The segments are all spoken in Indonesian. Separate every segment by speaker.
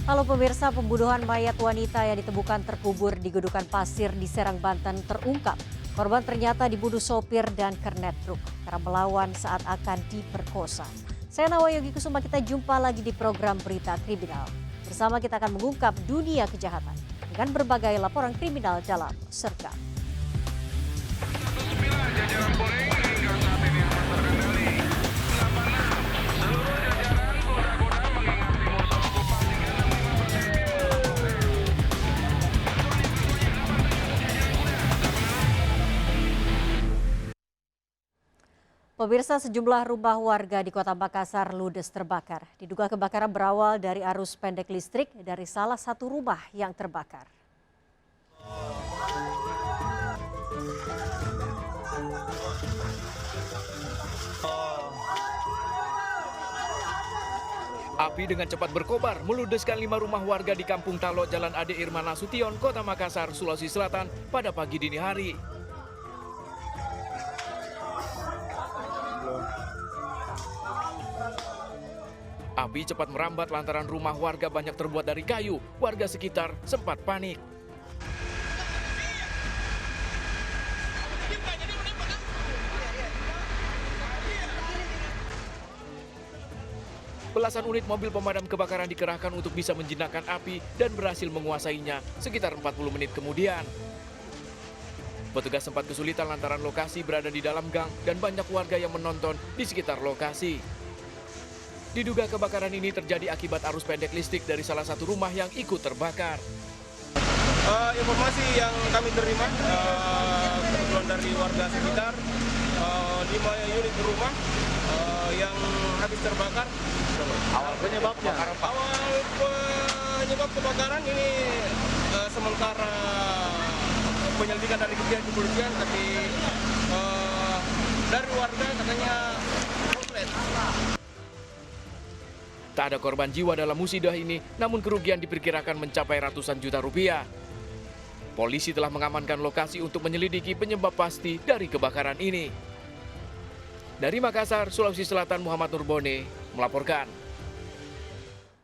Speaker 1: Halo pemirsa, pembunuhan mayat wanita yang ditemukan terkubur di gundukan pasir di Serang, Banten terungkap. Korban ternyata dibunuh sopir dan kernet truk karena melawan saat akan diperkosa. Saya Nawa Yogi Kusuma, kita jumpa lagi di program Berita Kriminal. Bersama kita akan mengungkap dunia kejahatan dengan berbagai laporan kriminal dalam serta. Pemirsa, sejumlah rumah warga di Kota Makassar ludes terbakar. Diduga kebakaran berawal dari arus pendek listrik dari salah satu rumah yang terbakar.
Speaker 2: Api dengan cepat berkobar meludeskan 5 rumah warga di Kampung Talo, Jalan Ade Irman Nasution, Kota Makassar, Sulawesi Selatan pada pagi dini hari. Api cepat merambat lantaran rumah warga banyak terbuat dari kayu. Warga sekitar sempat panik. Belasan unit mobil pemadam kebakaran dikerahkan untuk bisa menjinakkan api dan berhasil menguasainya sekitar 40 menit kemudian. Petugas sempat kesulitan lantaran lokasi berada di dalam gang dan banyak warga yang menonton di sekitar lokasi. Diduga kebakaran ini terjadi akibat arus pendek listrik dari salah satu rumah yang ikut terbakar.
Speaker 3: Informasi yang kami terima kebetulan dari warga sekitar 5 unit rumah yang habis terbakar.
Speaker 4: Awal penyebabnya?
Speaker 3: Awal penyebab kebakaran ini sementara penyelidikan dari pihak kepolisian, tapi dari warga katanya komplit.
Speaker 2: Tak ada korban jiwa dalam musibah ini, namun kerugian diperkirakan mencapai ratusan juta rupiah. Polisi telah mengamankan lokasi untuk menyelidiki penyebab pasti dari kebakaran ini. Dari Makassar, Sulawesi Selatan, Muhammad Nurbone melaporkan.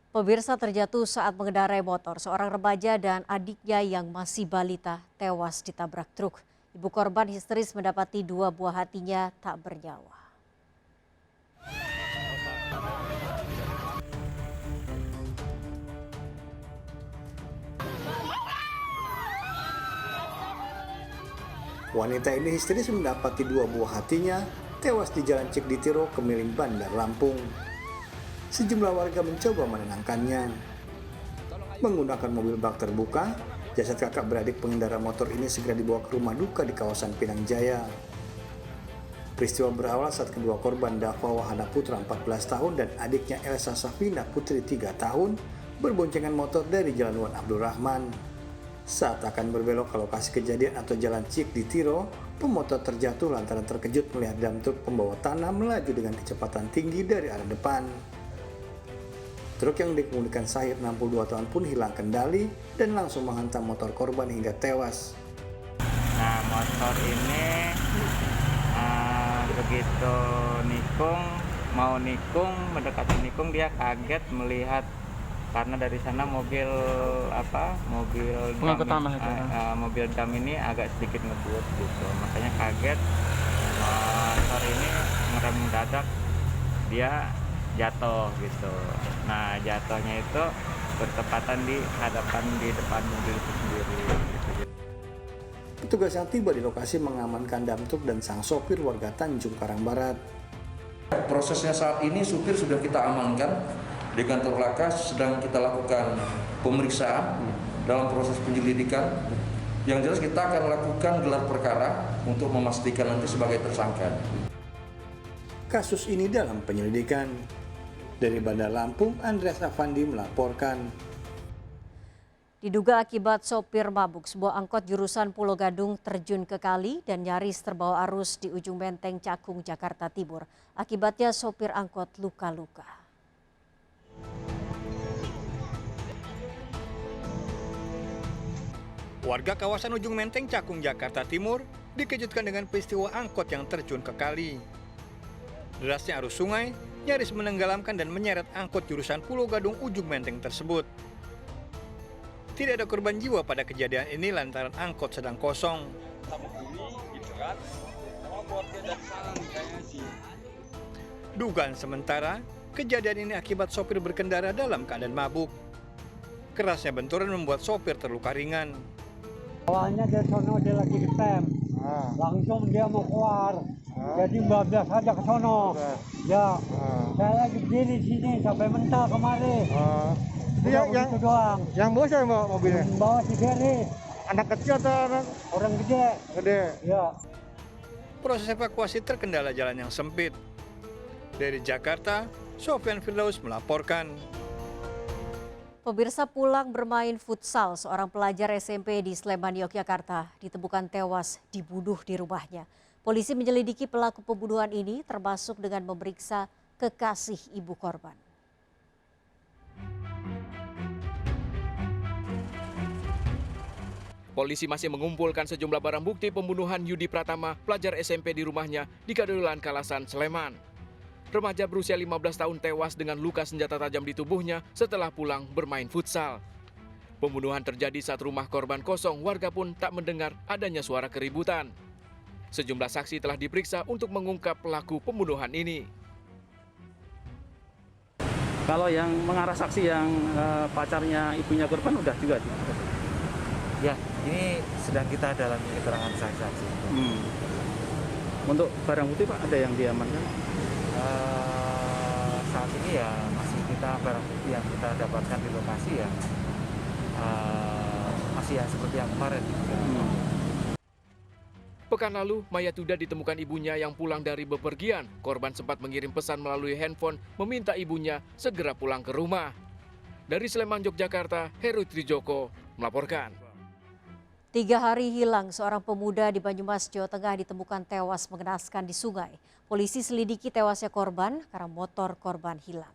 Speaker 1: Pemirsa, terjatuh saat mengendarai motor. Seorang remaja dan adiknya yang masih balita tewas ditabrak truk. Ibu korban histeris mendapati 2 buah hatinya tak bernyawa.
Speaker 4: Wanita ini histeris mendapati 2 buah hatinya tewas di Jalan Cikditiro, Kemiling, Bandar Lampung. Sejumlah warga mencoba menenangkannya. Menggunakan mobil bak terbuka, jasad kakak beradik pengendara motor ini segera dibawa ke rumah duka di kawasan Pinang Jaya. Peristiwa berawal saat kedua korban, Dava Wahana Putra 14 tahun dan adiknya Elsa Safina Putri 3 tahun berboncengan motor dari Jalan Wan Abdul Rahman. Saat akan berbelok ke lokasi kejadian atau Jalan Cikditiro, pemotor terjatuh lantaran terkejut melihat dam truk pembawa tanah melaju dengan kecepatan tinggi dari arah depan. Truk yang dikemudikan Sahir 62 tahun pun hilang kendali dan langsung menghantam motor korban hingga tewas.
Speaker 5: Nah, motor ini begitu mau nikung, mendekati nikung, dia kaget melihat karena dari sana mobil dam ini agak sedikit ngebut gitu, makanya kaget. Motor ini ngerem mendadak, dia jatuh gitu. Nah, jatuhnya itu bertepatan di depan mobil itu sendiri gitu.
Speaker 4: Petugas yang tiba di lokasi mengamankan dam truk dan sang sopir warga Tanjung Karang Barat.
Speaker 6: Prosesnya saat ini supir sudah kita amankan. Di kantor laka sedang kita lakukan pemeriksaan dalam proses penyelidikan. Yang jelas kita akan lakukan gelar perkara untuk memastikan nanti sebagai tersangka.
Speaker 4: Kasus ini dalam penyelidikan. Dari Bandar Lampung, Andreas Afandi melaporkan.
Speaker 1: Diduga akibat sopir mabuk, sebuah angkot jurusan Pulau Gadung terjun ke kali dan nyaris terbawa arus di ujung Menteng Cakung, Jakarta Timur. Akibatnya sopir angkot luka-luka.
Speaker 7: Warga kawasan ujung Menteng Cakung, Jakarta Timur dikejutkan dengan peristiwa angkot yang terjun ke kali. Derasnya arus sungai nyaris menenggelamkan dan menyeret angkot jurusan Pulau Gadung ujung Menteng tersebut. Tidak ada korban jiwa pada kejadian ini lantaran angkot sedang kosong. Dugaan sementara, kejadian ini akibat sopir berkendara dalam keadaan mabuk. Kerasnya benturan membuat sopir terluka ringan.
Speaker 8: Awalnya dari sono dia lagi ngetem, langsung dia mau keluar, jadi bablas aja ke sono. Ya, saya lagi berdiri di sini sampai mental kemarin. Udah begitu doang.
Speaker 9: Yang bawa siapa mobilnya?
Speaker 8: Bawa si Geri,
Speaker 9: Anak kecil atau anak
Speaker 8: orang gede.
Speaker 9: gede?
Speaker 8: Ya.
Speaker 7: Proses evakuasi terkendala jalan yang sempit. Dari Jakarta, Sofyan Firdaus melaporkan.
Speaker 1: Pemirsa, pulang bermain futsal, seorang pelajar SMP di Sleman, Yogyakarta ditemukan tewas dibunuh di rumahnya. Polisi menyelidiki pelaku pembunuhan ini termasuk dengan memeriksa kekasih ibu korban.
Speaker 2: Polisi masih mengumpulkan sejumlah barang bukti pembunuhan Yudi Pratama, pelajar SMP di rumahnya di Kadolan, Kalasan, Sleman. Remaja berusia 15 tahun tewas dengan luka senjata tajam di tubuhnya setelah pulang bermain futsal. Pembunuhan terjadi saat rumah korban kosong, warga pun tak mendengar adanya suara keributan. Sejumlah saksi telah diperiksa untuk mengungkap pelaku pembunuhan ini.
Speaker 10: Kalau yang mengarah saksi yang pacarnya ibunya korban udah juga?
Speaker 11: Ya, ini sedang kita dalami keterangan saksi-saksi.
Speaker 10: Untuk barang bukti Pak, ada yang diamankan?
Speaker 11: Saat ini ya masih kita barang bukti yang kita dapatkan di lokasi ya masih ya seperti yang kemarin.
Speaker 2: Pekan lalu, mayat Duda ditemukan ibunya yang pulang dari bepergian. Korban sempat mengirim pesan melalui handphone meminta ibunya segera pulang ke rumah. Dari Sleman, Yogyakarta, Heru Trijoko melaporkan.
Speaker 1: 3 hari hilang, seorang pemuda di Banyumas, Jawa Tengah ditemukan tewas mengenaskan di sungai. Polisi selidiki tewasnya korban karena motor korban hilang.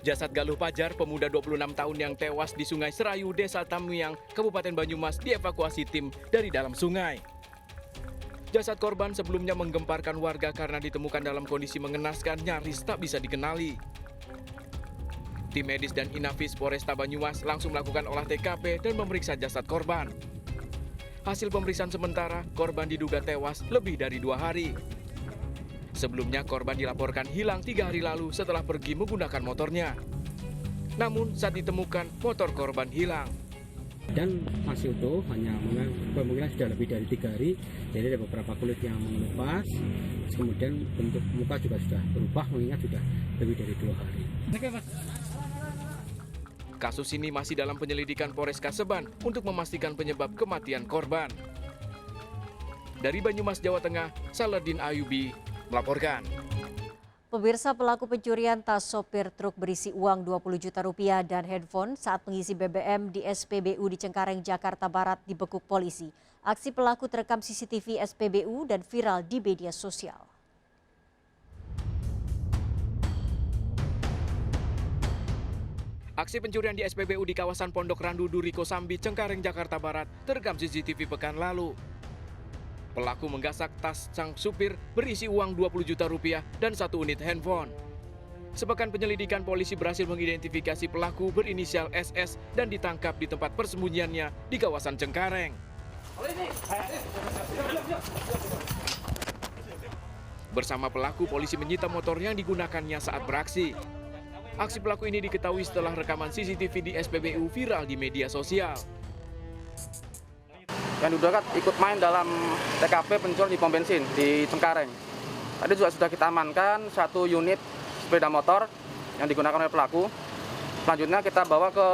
Speaker 2: Jasad Galuh Pajar, pemuda 26 tahun yang tewas di Sungai Serayu, Desa Tamuyang, Kabupaten Banyumas, dievakuasi tim dari dalam sungai. Jasad korban sebelumnya menggemparkan warga karena ditemukan dalam kondisi mengenaskan, nyaris tak bisa dikenali. Tim medis dan Inafis Polresta Banyumas langsung melakukan olah TKP dan memeriksa jasad korban. Hasil pemeriksaan sementara, korban diduga tewas lebih dari 2 hari. Sebelumnya korban dilaporkan hilang 3 hari lalu setelah pergi menggunakan motornya. Namun saat ditemukan, motor korban hilang.
Speaker 12: Dan masih utuh, hanya kemungkinan sudah lebih dari 3 hari. Jadi ada beberapa kulit yang mengelupas, kemudian bentuk muka juga sudah berubah mengingat sudah lebih dari 2 hari.
Speaker 2: Kasus ini masih dalam penyelidikan Polres Kaseban untuk memastikan penyebab kematian korban. Dari Banyumas, Jawa Tengah, Saladin Ayubi melaporkan.
Speaker 1: Pemirsa, pelaku pencurian tas sopir truk berisi uang 20 juta rupiah dan handphone saat mengisi BBM di SPBU di Cengkareng, Jakarta Barat dibekuk polisi. Aksi pelaku terekam CCTV SPBU dan viral di media sosial.
Speaker 2: Aksi pencurian di SPBU di kawasan Pondok Randu, Duri Kosambi, Cengkareng, Jakarta Barat terekam CCTV pekan lalu. Pelaku menggasak tas sang supir berisi uang 20 juta rupiah dan 1 unit handphone. Sepekan penyelidikan, polisi berhasil mengidentifikasi pelaku berinisial SS dan ditangkap di tempat persembunyiannya di kawasan Cengkareng. Bersama pelaku, polisi menyita motor yang digunakannya saat beraksi. Aksi pelaku ini diketahui setelah rekaman CCTV di SPBU viral di media sosial.
Speaker 10: Yang diduga ikut main dalam TKP pencurian di pom bensin di Cengkareng. Tadi juga sudah kita amankan 1 unit sepeda motor yang digunakan oleh pelaku. Selanjutnya kita bawa ke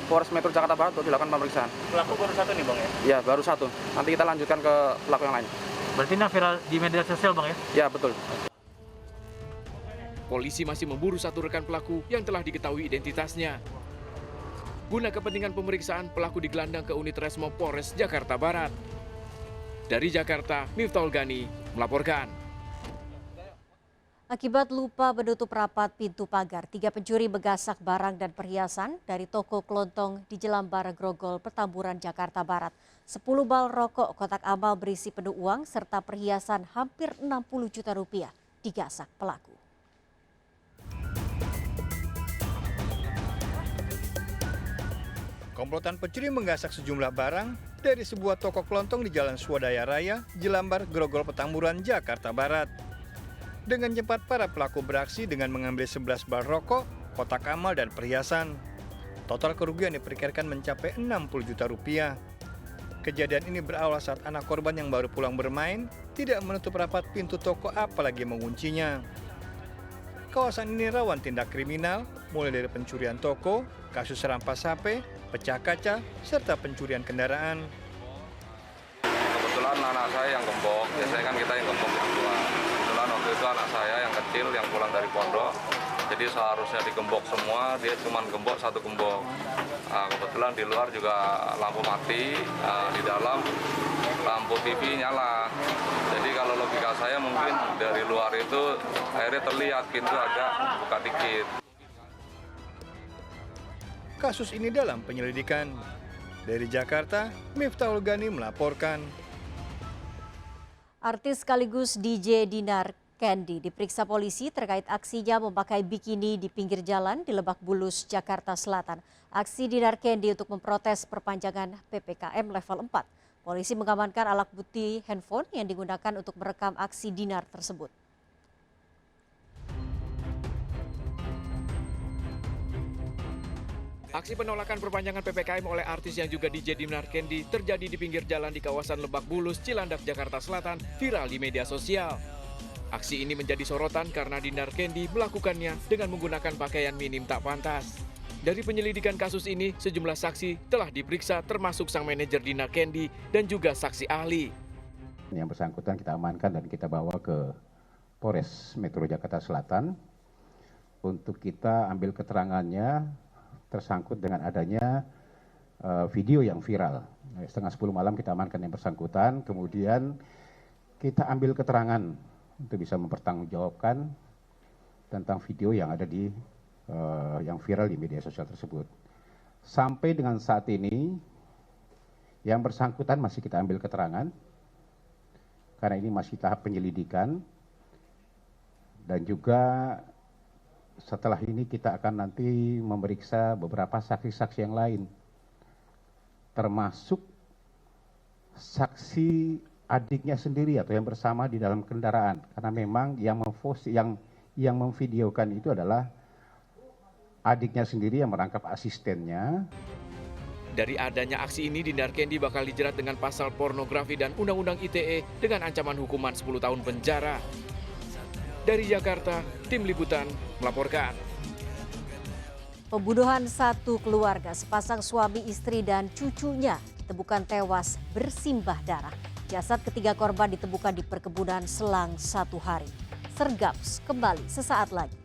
Speaker 10: Polres Metro Jakarta Barat untuk dilakukan pemeriksaan. Pelaku baru 1 nih Bang ya? Ya, baru 1. Nanti kita lanjutkan ke pelaku yang lain. Berarti ini viral di media sosial Bang ya? Ya, betul.
Speaker 2: Polisi masih memburu 1 rekan pelaku yang telah diketahui identitasnya. Guna kepentingan pemeriksaan, pelaku digelandang ke unit Resmo Polres Jakarta Barat. Dari Jakarta, Miftahul Gani melaporkan.
Speaker 1: Akibat lupa menutup rapat pintu pagar, 3 pencuri menggasak barang dan perhiasan dari toko kelontong di Jelambar Grogol, Petamburan, Jakarta Barat. 10 bal rokok kotak amal berisi penuh uang serta perhiasan hampir 60 juta rupiah digasak pelaku.
Speaker 7: Komplotan pencuri menggasak sejumlah barang dari sebuah toko kelontong di Jalan Swadaya Raya, Jelambar, Grogol, Petamburan, Jakarta Barat. Dengan cepat para pelaku beraksi dengan mengambil 11 bal rokok, kotak amal, dan perhiasan. Total kerugian diperkirakan mencapai 60 juta rupiah. Kejadian ini berawal saat anak korban yang baru pulang bermain tidak menutup rapat pintu toko apalagi menguncinya. Kawasan ini rawan tindak kriminal, mulai dari pencurian toko, kasus rampas HP, pecah kaca, serta pencurian kendaraan.
Speaker 13: Kebetulan anak saya yang gembok, biasanya kan kita yang gembok yang tua. Kebetulan waktu itu anak saya yang kecil yang pulang dari pondok, jadi seharusnya digembok semua, dia cuma gembok satu gembok. Kebetulan di luar juga lampu mati, di dalam lampu TV nyala. Jadi kalau logika saya mungkin dari luar itu akhirnya terlihat pintu agak buka dikit.
Speaker 7: Kasus ini dalam penyelidikan. Dari Jakarta, Miftahul Gani melaporkan.
Speaker 1: Artis sekaligus DJ Dinar Candy diperiksa polisi terkait aksinya memakai bikini di pinggir jalan di Lebak Bulus, Jakarta Selatan. Aksi Dinar Candy untuk memprotes perpanjangan PPKM level 4. Polisi mengamankan alat bukti handphone yang digunakan untuk merekam aksi Dinar tersebut.
Speaker 2: Aksi penolakan perpanjangan PPKM oleh artis yang juga DJ Dinar Candy terjadi di pinggir jalan di kawasan Lebak Bulus, Cilandak, Jakarta Selatan, viral di media sosial. Aksi ini menjadi sorotan karena Dinar Candy melakukannya dengan menggunakan pakaian minim tak pantas. Dari penyelidikan kasus ini, sejumlah saksi telah diperiksa termasuk sang manajer Dinar Candy dan juga saksi ahli.
Speaker 14: Yang bersangkutan kita amankan dan kita bawa ke Polres Metro Jakarta Selatan untuk kita ambil keterangannya tersangkut dengan adanya video yang viral. Setengah 10 malam kita amankan yang bersangkutan, kemudian kita ambil keterangan untuk bisa mempertanggungjawabkan tentang video yang ada di yang viral di media sosial tersebut. Sampai dengan saat ini yang bersangkutan masih kita ambil keterangan karena ini masih tahap penyelidikan, dan juga setelah ini kita akan nanti memeriksa beberapa saksi-saksi yang lain, termasuk saksi adiknya sendiri atau yang bersama di dalam kendaraan, karena memang yang memvideokan itu adalah adiknya sendiri yang merangkap asistennya.
Speaker 2: Dari adanya aksi ini, Dinar Candy bakal dijerat dengan pasal pornografi dan Undang-Undang ITE dengan ancaman hukuman 10 tahun penjara. Dari Jakarta, Tim Liputan melaporkan.
Speaker 1: Pembunuhan satu keluarga, sepasang suami, istri, dan cucunya ditemukan tewas bersimbah darah. Jasad ketiga korban ditemukan di perkebunan selang 1 hari. Sergap kembali sesaat lagi.